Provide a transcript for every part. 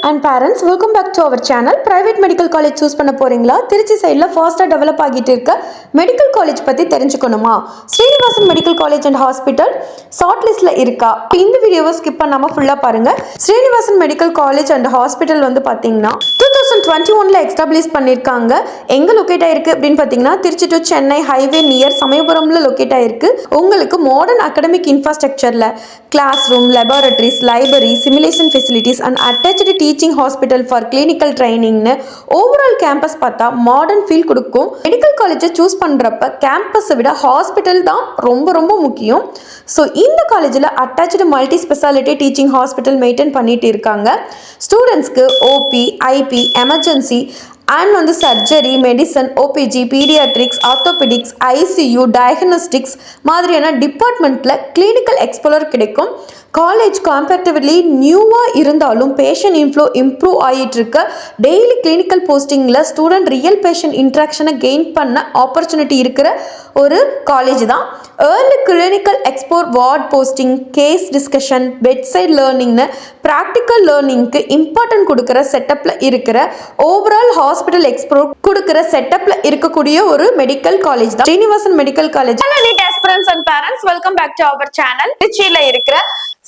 and parents, welcome back to our channel. Private medical college choose பண்ண போறீங்களா? திருச்சி சைடுல ஃபாஸ்டா டெவலப் ஆகிட்டு இருக்க மெடிக்கல் காலேஜ் பத்தி தெரிஞ்சுக்கணுமா? Srinivasan medical college and hospital short லிஸ்ட்ல இருக்கா? இந்த வீடியோவை ஸ்கிப் பண்ணாம ஃபுல்லா பாருங்க. Srinivasan medical college and hospital வந்து பாத்தீங்கன்னா 2021ல எஸ்டாப்ளிஷ் பண்ணிருக்காங்க. எங்க லொகேட் ஆயிருக்கு அப்படின்னு பாத்தீங்கன்னா Trichy to Chennai highway near சமயபுரம்ல லொகேட் ஆயிருக்கு. உங்களுக்கு மாடர்ன் அகாடமிக் இன்ஃப்ராஸ்ட்ரக்சர்ல class room, laboratories, library, simulation facilities and attached teaching hospital for clinical training னு ஓவரால் கேம்பஸ் பார்த்தா மாடர்ன் ஃபீல் கொடுக்கும். மெடிக்கல் காலேஜை சூஸ் பண்ணுறப்ப கேம்பஸை விட ஹாஸ்பிட்டல் தான் ரொம்ப முக்கியம். ஸோ இந்த காலேஜில் attach multi speciality teaching hospital maintain பண்ணிட்டு இருக்காங்க. ஸ்டூடெண்ட்ஸ்க்கு ஓபி, ஐபி, எமர்ஜென்சி அண்ட் வந்து surgery, medicine, OBG, paediatrics, orthopaedics, ICU, diagnostics மாதிரியான டிபார்ட்மெண்ட்டில் கிளினிக்கல் எக்ஸ்ப்ளோர் கிடைக்கும். காலேஜ் கம்பேரிட்டிவ்லி நியூவாக இருந்தாலும் பேஷண்ட் இன்ஃப்ளோ இம்ப்ரூவ் ஆகிட்டு இருக்க. டெய்லி கிளினிக்கல் போஸ்டிங்கில் ஸ்டூடெண்ட் ரியல் பேஷண்ட் இன்ட்ராக்ஷனை கெயின் பண்ண ஆப்பர்ச்சுனிட்டி இருக்கிற ஒரு காலேஜ் தான். Early clinical explore, ward posting, case discussion, bedside லேர்னிங்னு ப்ராக்டிக்கல் லேர்னிங்க்கு இம்பார்ட்டன்ட் கொடுக்குற செட்டப்பில் இருக்கிற ஓவரால் ஹாஸ்பிட்டல் எக்ஸ்ப்ளோர் கொடுக்குற செட்டப்பில் இருக்கக்கூடிய ஒரு மெடிக்கல் காலேஜ் தான் Srinivasan medical college. Aspirants and parents, welcome back to our channel. திருச்சியில இருக்கிற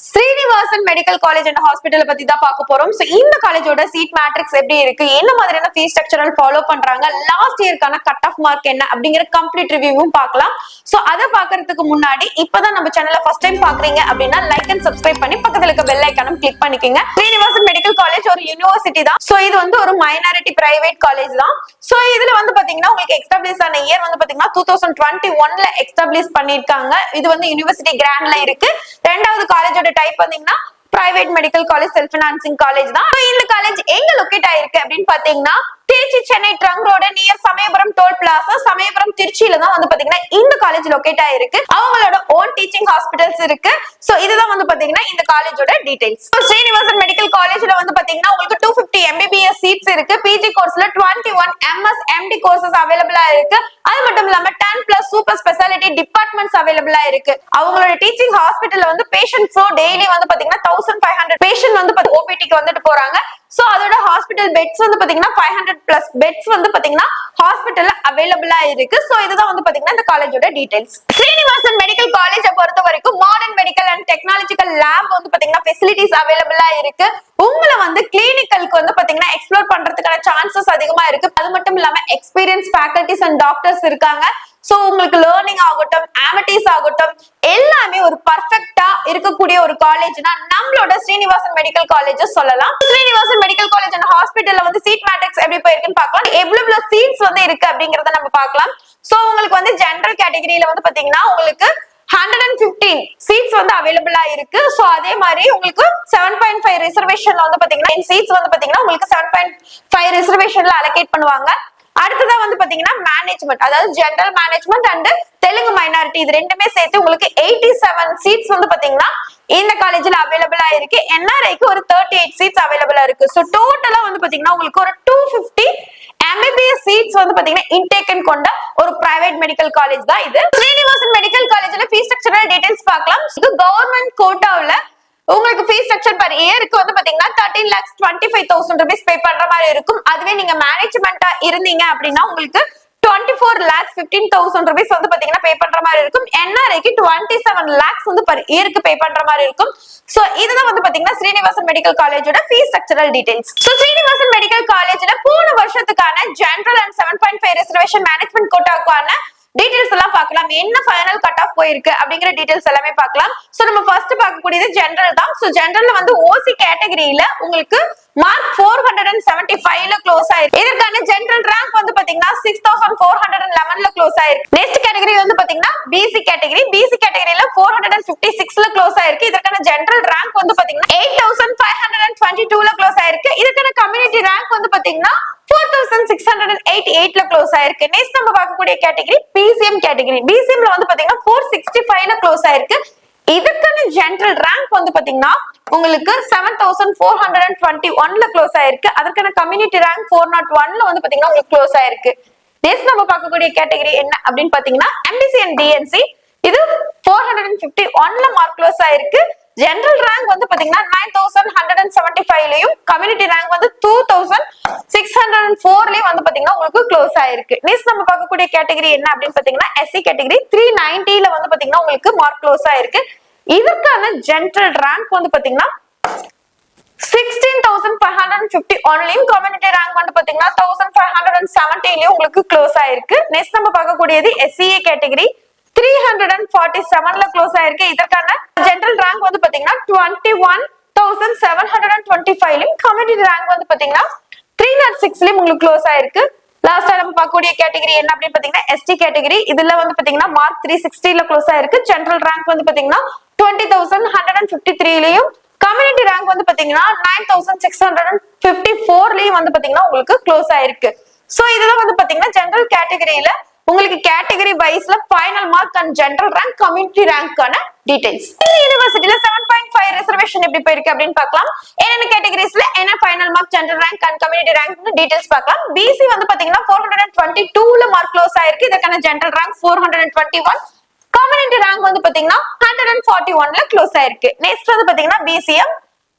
Srinivasan medical college and hospital பத்தி தான் பார்க்க போறோம். சோ இந்த காலேஜோட சீட் மேட்ரிக்ஸ் எப்படி இருக்கு, என்ன மாதிரியான ஃபீஸ் ஸ்ட்ரக்சரல் ஃபாலோ பண்றாங்க, லாஸ்ட் இயர்க்கான கட் ஆஃப் மார்க் என்ன அப்படிங்கிற கம்ப்ளீட் ரிவ்யூவும் பார்க்கலாம். சோ அதை பார்க்கறதுக்கு முன்னாடி இப்பதான் நம்ம சேனலை ஃபர்ஸ்ட் டைம் பாக்குறீங்க அப்படின்னா லைக் அண்ட் சப்ஸ்கிரைப் பண்ணி பக்கத்துல இருக்க பெல் ஐகானும் கிளிக் பண்ணிக்கோங்க. ஸ்ரீனிவாசன் மெடிக்கல் காலேஜ் ஒரு யூனிவர்சிட்டி தான். சோ இது வந்து ஒரு மைனாரிட்டி பிரைவேட் காலேஜ் தான். சோ இதுல வந்து பாத்தீங்கன்னா உங்களுக்கு எஸ்டாப்ளிஷ் ஆன இயர் வந்து பாத்தீங்கன்னா 2021ல எஸ்டாப்ளிஷ் பண்ணிருக்காங்க. இது வந்து யூனிவர்சிட்டி கிராண்ட்ல இருக்கு. ரெண்டாவது காலேஜோட டைப் பாத்தீங்கன்னா private medical college, self financing college தான். இந்த காலேஜ் எங்க லொகேட் ஆயிருக்கு அப்படின்னு பாத்தீங்கன்னா Trichy Chennai trunk road near Samayapuram toll plaza, Samayapuram திருச்சியில தான் வந்து பாத்தீங்கன்னா இந்த காலேஜ் லொகேட் ஆயிருக்கு. அவங்களோட ஓன் டீச்சிங் ஹாஸ்பிட்டல்ஸ் இருக்கு. சோ இதுதான் வந்து பாத்தீங்கன்னா இந்த காலேஜோட டீடைல்ஸ். ஸ்ரீனிவாசன் மெடிக்கல் காலேஜ்ல வந்து பாத்தீங்கன்னா உங்களுக்கு 250 MBBS சீட்ஸ் இருக்கு. பிஜி கோர்ஸ்ல 21 MS MD கோர்சஸ் அவைலபிளா இருக்கு. அது மட்டும் இல்லாம 10+ சூப்பர் ஸ்பெஷாலிட்டி டிபார்ட்மெண்ட்ஸ் அவைலபிளா இருக்கு. அவங்களோட டீச்சிங் ஹாஸ்பிட்டல்ல வந்து பேஷண்ட் ஃப்ளோ டெய்லி வந்து பாத்தீங்கன்னா 1500 பேஷண்ட் வந்து ஓபிடிக்கு வந்துட்டு போறாங்க. சோ அதோட ஹாஸ்பிட்டல் பெட்ஸ் வந்து பாத்தீங்கன்னா 500+ பெட்ஸ் வந்து பாத்தீங்கன்னா ஹாஸ்பிட்டல்ல அவைலபிளா இருக்கு. சோ இதுதான் வந்து பாத்தீங்கன்னா இந்த காலேஜோட டீடைல்ஸ். ஸ்ரீனிவாசன் மெடிக்கல் காலேஜை பொறுத்த வரைக்கும் modern medical and technological lab வந்து பாத்தீங்கன்னா ஃபெசிலிட்டிஸ் அவைலபிளா இருக்கு. உங்களை வந்து கிளினிக்கலுக்கு வந்து பாத்தீங்கன்னா எக்ஸ்ப்ளோர் பண்றதுக்கான சான்சஸ் அதிகமா இருக்கு. அது மட்டும் இல்லாம எக்ஸ்பீரியன்ஸ் ஃபேக்கல்டிஸ் அண்ட் டாக்டர்ஸ் இருக்காங்க. சோ உங்களுக்கு லேர்னிங் ஆகட்டும், ஆமிட்டிஸ் ஆகட்டும், எல்லாமே ஒரு பர்ஃபெக்ட்டா இருக்கக்கூடிய ஒரு காலேஜ்னா நம்மளோட ஸ்ரீனிவாசன் மெடிக்கல் காலேஜ் சொல்லலாம். ஸ்ரீனிவாசன் மெடிக்கல் காலேஜ் அண்ட் ஹாஸ்பிட்டல்ல வந்து சீட் மேட்ரிக்ஸ் எப்படி போயிருக்குன்னு பார்க்கலாம். எவ்வளவு சீட்ஸ் வந்து இருக்கு அப்படிங்கறத நம்ம பார்க்கலாம். சோ உங்களுக்கு வந்து ஜெனரல் கேட்டகரியில வந்து பாத்தீங்கன்னா உங்களுக்கு 115 சீட்ஸ் வந்து அவைலபிளா இருக்கு. சோ அதே மாதிரி உங்களுக்கு 7.5 ரிசர்வேஷன்ல வந்து பாத்தீங்கன்னா சீட்ஸ் வந்து பாத்தீங்கன்னா உங்களுக்கு 7.5 ரிசர்வேஷன்ல அலோகேட் பண்ணுவாங்க. அடுத்ததா வந்து பாத்தீங்கன்னா மேனேஜ்மெண்ட், அதாவது general management and Telugu minority, இது ரெண்டுமே சேர்த்து உங்களுக்கு 87 சீட்ஸ் வந்து பாத்தீங்கன்னா இந்த காலேஜ்ல அவைலபிளா இருக்கு. என்ஆர்ஐக்கு ஒரு 38 சீட்ஸ் அவைலபிளா இருக்கு. சோ டோட்டலா வந்து பாத்தீங்கன்னா உங்களுக்கு ஒரு 250 MBBS சீட்ஸ் வந்து பாத்தீங்கன்னா இன்டேக்கன் கொண்ட ஒரு பிரைவேட் மெடிக்கல் காலேஜ் தான் இது. ஸ்ரீனிவாசன் மெடிக்கல் காலேஜ்ல ஃபீஸ் ஸ்ட்ரக்சரல் டீடைல்ஸ் பார்க்கலாம். இது கவர்மெண்ட் கோட்டாவுல உங்களுக்கு ஃபீஸ் ஸ்ட்ரக்சர் பர் இயருக்கு வந்து பாத்தீங்கன்னா 13,25,000 rupees பே பண்ற மாதிரி இருக்கும். அதுவே நீங்க மேனேஜ்மெண்டா இருந்தீங்க அப்படின்னா உங்களுக்கு 24,15,000 rupees வந்து பாத்தீங்கன்னா பே பண்ற மாதிரி இருக்கும். என்ஆர்ஐக்கு 27 lakhs வந்து பர் இயருக்கு பே பண்ற மாதிரி இருக்கும். சோ இதுதான் வந்து பாத்தீங்கன்னா ஸ்ரீனிவாசன் மெடிக்கல் காலேஜோட ஃபீஸ் ஸ்ட்ரக்சரல் டீடைல்ஸ். சோ ஸ்ரீனிவாசன் மெடிக்கல் காலேஜ்ல போன வருஷத்துக்கான ஜெனரல் அண்ட் 7.5 ரிசர்வேஷன் மேனேஜ்மெண்ட் கோட்டாவுக்கான டீடைல்ஸ் எல்லாம் பார்க்கலாம். என்ன ஃபைனல் கட் ஆஃப் போயிருக்கு அப்படிங்கிற டீடைல்ஸ் எல்லாமே பார்க்கலாம். சோ நம்ம ஃபர்ஸ்ட் பார்க்கக்கூடியது ஜெனரல் தான். சோ ஜெனரல்ல வந்து ஓசி கேட்டகரியில உங்களுக்கு மார்க் 475ல க்ளோஸ் ஆயிருக்கு. இதற்கான ஜெனரல் ரேங்க் வந்து பாத்தீங்கன்னா 6411ல க்ளோஸ் ஆயிருக்கு. நெக்ஸ்ட் கேட்டகரி வந்து பாத்தீங்கன்னா பிசி கேட்டகரி. பிசி கேட்டகரியில 456ல க்ளோஸ் ஆயிருக்கு. இதற்கான ஜெனரல் ரேங்க் வந்து பாத்தீங்கன்னா 8522ல க்ளோஸ் ஆயிருக்கு. இதற்கான கம்யூனிட்டி ரேங்க் வந்து பாத்தீங்கன்னா 4688ல க்ளோஸ் ஆயிருக்கு. நெக்ஸ்ட் நம்ம பார்க்கக்கூடிய கேட்டகரி பிசிஎம் கேட்டகரி. பிசிஎம்ல வந்து பாத்தீங்கன்னா 465ல க்ளோஸ் ஆயிருக்கு. இதுக்கான ஜெனரல் ரேங்க் வந்து பாத்தீங்கன்னா உங்களுக்கு 7421ல க்ளோஸ் ஆயிருக்கு. அதற்கான கம்யூனிட்டி ரேங்க் 401ல வந்து பாத்தீங்கன்னா உங்களுக்கு க்ளோஸ் ஆயிருக்கு. நெக்ஸ்ட் நம்ம பார்க்கக்கூடிய கேட்டகரி என்ன அப்படின்னு பாத்தீங்கன்னா எம்பிசி அண்ட் டிஎன்சி. இது 451ல மார்க் க்ளோஸ் ஆயிருக்கு. ஜெனரல் ரேங்க் வந்து பாத்தீங்கன்னா 9175லயும் கம்யூனிட்டி ரேங்க் வந்து 2604லயும் வந்து பாத்தீங்கன்னா உங்களுக்கு க்ளோஸ் ஆயிருக்கு. நெக்ஸ்ட் நம்ம பார்க்கக்கூடிய கேட்டகரி என்ன அப்படின்னு பாத்தீங்கன்னா எஸ்சி கேட்டகரி 390ல வந்து பாத்தீங்கன்னா உங்களுக்கு மார்க் க்ளோஸ் ஆயிருக்கு. இதற்கான ஜெனரல் ரேங்க் வந்து பாத்தீங்கன்னா 16,550 ஒன்லியும் கம்யூனிட்டி ரேங்க் வந்து பாத்தீங்கன்னா 1570லயும் உங்களுக்கு க்ளோஸ் ஆயிருக்கு. நெக்ஸ்ட் நம்ம பார்க்கக்கூடியது எஸ்சிஏ கேட்டகரி 347ல க்ளோஸ் ஆயிருக்கு. இதற்கான ஜெனரல் ரேங்க் வந்து பாத்தீங்கன்னா 21,725லயும் கம்யூனிட்டி ரேங்க் வந்து பாத்தீங்கன்னா 306லயும் உங்களுக்கு க்ளோஸ் ஆயிருக்கு. லாஸ்டா நம்ம பார்க்கக்கூடிய கேட்டகரி என்ன அப்படின்னு பாத்தீங்கன்னா எஸ்டி கேட்டகரி. இதுல வந்து பாத்தீங்கன்னா மார்க் 360ல க்ளோஸ் ஆயிருக்கு. ஜெனரல் ரேங்க் வந்து பாத்தீங்கன்னா 20,153லயும் கம்யூனிட்டி ரேங்க் வந்து பாத்தீங்கன்னா 9,654லயும் வந்து பாத்தீங்கன்னா உங்களுக்கு க்ளோஸ் ஆயிருக்கு. சோ இதுதான் வந்து பாத்தீங்கன்னா ஜெனரல் கேட்டகரியில உங்களுக்கு கேட்டகரி வைஸ்ல final mark and general rank community ரேங்க்கான டீடைல்ஸ். இந்த யுனிவர்சிட்டில 7.5 ரிசர்வேஷன் எப்படி போயிருக்கு அப்படின்னு பார்க்கலாம். என்னென்ன கேட்டகரிஸ்ல என்ன final mark general rank and community rank details பார்க்கலாம். பிசி வந்து பாத்தீங்கன்னா 422ல மார்க் க்ளோஸ் ஆயிருக்கு. இதற்கான ஜெனரல் ரேங்க் 421, கம்யூனிட்டி ரேங்க் வந்து பாத்தீங்கன்னா 141ல க்ளோஸ் ஆயிருக்கு. நெக்ஸ்ட் வந்து பாத்தீங்கன்னா பிசிஎம்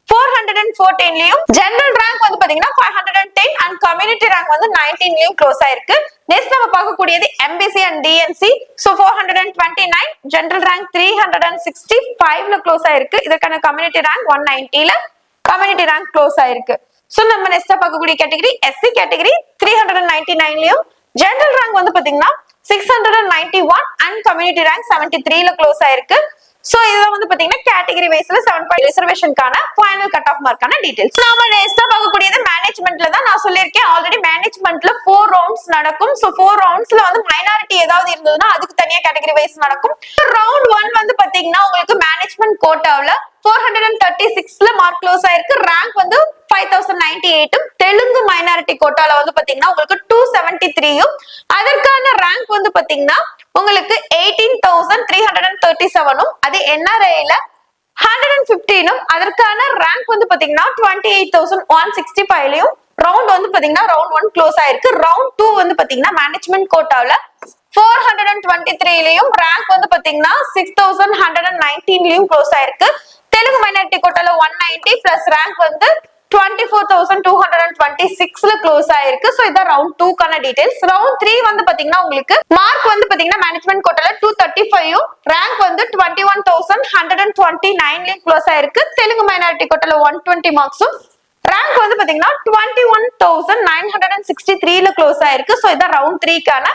414லயும் ஜெனரல் ரேங்க் வந்து பாத்தீங்கன்னா 510 அண்ட் கம்யூனிட்டி ரேங்க் வந்து 19லயும் க்ளோஸ் ஆயிருக்கு. நெக்ஸ்ட் நம்ம பார்க்கக்கூடியது MBC and DNC. So 429 general rank 365ல க்ளோஸ் ஆயிருக்கு. இதற்கான கம்யூனிட்டி ரேங்க் 190ல கம்யூனிட்டி ரேங்க் க்ளோஸ் ஆயிருக்கு. சோ நம்ம நெக்ஸ்ட் பார்க்கக்கூடிய கேட்டகரி எஸ்சி கேட்டகரி 399லயும் ஜெனரல் ரேங்க் வந்து பாத்தீங்கன்னா 691 அண்ட் கம்யூனிட்டி ரேங்க் 73ல க்ளோஸ் ஆயிருக்கு. சோ இதுதான் வந்து பாத்தீங்கன்னா கேட்டகரி வைஸ்ல 7.5 ரிசர்வேஷன்கான ஃபைனல் கட் ஆஃப் மார்க்கான டீடைல்ஸ். நாம நெக்ஸ்டா பார்க்கக்கூடியது மேனேஜ்மென்ட்ல தான். நான் சொல்லிருக்கேன் ஆல்ரெடி மேனேஜ்மென்ட்ல 4 ரவுண்ட்ஸ் நடக்கும். சோ 4 ரவுண்ட்ஸ்ல வந்து மைனாரிட்டி ஏதாவது இருந்ததுன்னா அதுக்கு தனியா கேட்டகரி வைஸ் நடக்கும். ரவுண்ட் 1 வந்து பாத்தீங்கன்னா உங்களுக்கு மேனேஜ்மென்ட் கோட்டாவுல 436ல மார்க் க்ளோஸ் ஆயிருக்கு. ரேங்க் வந்து 5098. தெலுங்கு மைனாரிட்டி கோட்டால வந்து பாத்தீங்கன்னா உங்களுக்கு 273. அதற்கான ரேங்க் வந்து பாத்தீங்கன்னா உங்களுக்கு 18,337. அது என்ஆர்ஐல 115. அதற்கான ரேங்க் வந்து பாத்தீங்கன்னா 28,165லயும் ரவுண்ட் வந்து பாத்தீங்கன்னா ரவுண்ட் 1 க்ளோஸ் ஆயிருக்கு. ரவுண்ட் 2 வந்து பாத்தீங்கன்னா மேனேஜ்மென்ட் கோட்டாவுல 423லயும் ரேங்க் வந்து பாத்தீங்கன்னா 6,119லயும் க்ளோஸ் ஆயிருக்கு. தெலுங்கு மைனாரிட்டி கோட்டால 190 பிளஸ் ரேங்க் வந்து 24,226ல க்ளோஸ் ஆயிருக்கு. சோ இதான் ரவுண்ட் 2க்கான டீடைல்ஸ். ரவுண்ட் 3 வந்து பாத்தீங்கன்னா உங்களுக்கு மார்க் வந்து பாத்தீங்கன்னா மேனேஜ்மென்ட் கோட்டால 235, ரேங்க் வந்து 21,129லயும் க்ளோஸ் ஆயிருக்கு. தெலுங்கு மைனாரிட்டி கோட்டால 120 மார்க்ஸும் ரேங்க் வந்து பாத்தீங்கன்னா 21,963ல க்ளோஸ் ஆயிருக்கு. சோ இதான் ரவுண்ட் 3க்கான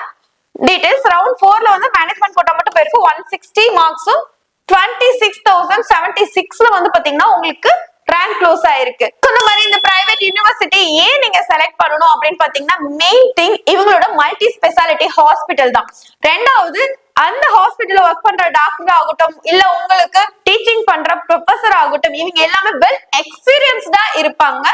டீடைல்ஸ். ரவுண்ட் 4ல வந்து மேனேஜ்மென்ட் கோட்டா மட்டும் போயிருக்கு. 160 மார்க்ஸும் 26,076ல வந்து பாத்தீங்கன்னா உங்களுக்கு ரேங்க் க்ளோஸ் ஆயிருக்கு. சொன்ன மாதிரி இந்த பிரைவேட் யூனிவர்சிட்டி ஏன் நீங்க செலக்ட் பண்ணணும் அப்படின்னு பாத்தீங்கன்னா மெயின் திங் இவங்களோட மல்டி ஸ்பெஷாலிட்டி ஹாஸ்பிட்டல் தான். ரெண்டாவது அந்த ஹாஸ்பிட்டல்ல ஒர்க் பண்ற டாக்டர் ஆகட்டும் இல்ல உங்களுக்கு டீச்சிங் பண்ற ப்ரொஃபசர் ஆகட்டும் இவங்க எல்லாமே வெல் எக்ஸ்பீரியன்ஸ்டா இருப்பாங்க.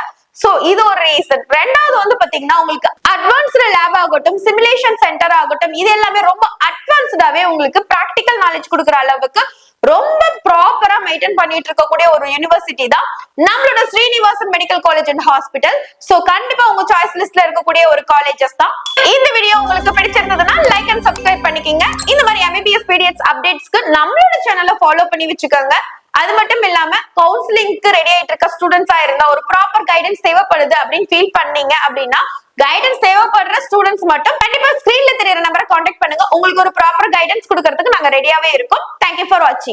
சோ இது ஒரு ரீசன். ரெண்டாவது வந்து பாத்தீங்கன்னா உங்களுக்கு அட்வான்ஸ்டு லேப் ஆகட்டும் சிமுலேஷன் சென்டர் ஆகட்டும் இது எல்லாமே ரொம்ப அட்வான்ஸ்டாவே உங்களுக்கு பிராக்டிக்கல் நாலேஜ் கொடுக்குற அளவுக்கு ரொம்ப ப்ராப்பரா மெயின்டைன் பண்ணிட்டு இருக்கக்கூடிய ஒரு யூனிவர்சிட்டி தான் நம்மளோட Srinivasan medical college and hospital. So கண்டிப்பா உங்க சாய்ஸ் லிஸ்ட்ல இருக்கக்கூடிய ஒரு காலேஜஸ் தான். இந்த வீடியோ உங்களுக்கு பிடிச்சிருந்ததுன்னா லைக் அண்ட் சப்ஸ்கிரைப் பண்ணிக்கங்க. இந்த மாதிரி எம்பிபிஎஸ் பீடிஎஸ் அப்டேட்ஸ்க்கு நம்மளோட சேனலை ஃபாலோ பண்ணி வச்சுக்கோங்க. அது மட்டும் இல்லாம கவுன்சிலிங்க்கு ரெடி ஆயிட்டு இருக்க ஸ்டூடெண்ட்ஸா இருந்தா ஒரு ப்ராப்பர் கைடன்ஸ் தேவைப்படுது அப்படின்னு ஃபீல் பண்ணீங்க அப்படின்னா கைடன்ஸ் தேவைப்படுற ஸ்டூடெண்ட்ஸ் மட்டும் கண்டிப்பா ஸ்கிரீன்ல தெரியற நம்பரை கான்டாக்ட் பண்ணுங்க. உங்களுக்கு ஒரு ப்ராப்பர் கைடன்ஸ் கொடுக்கறதுக்கு நாங்க ரெடியாவே இருக்கோம். தேங்க்யூ ஃபார் வாட்சிங்.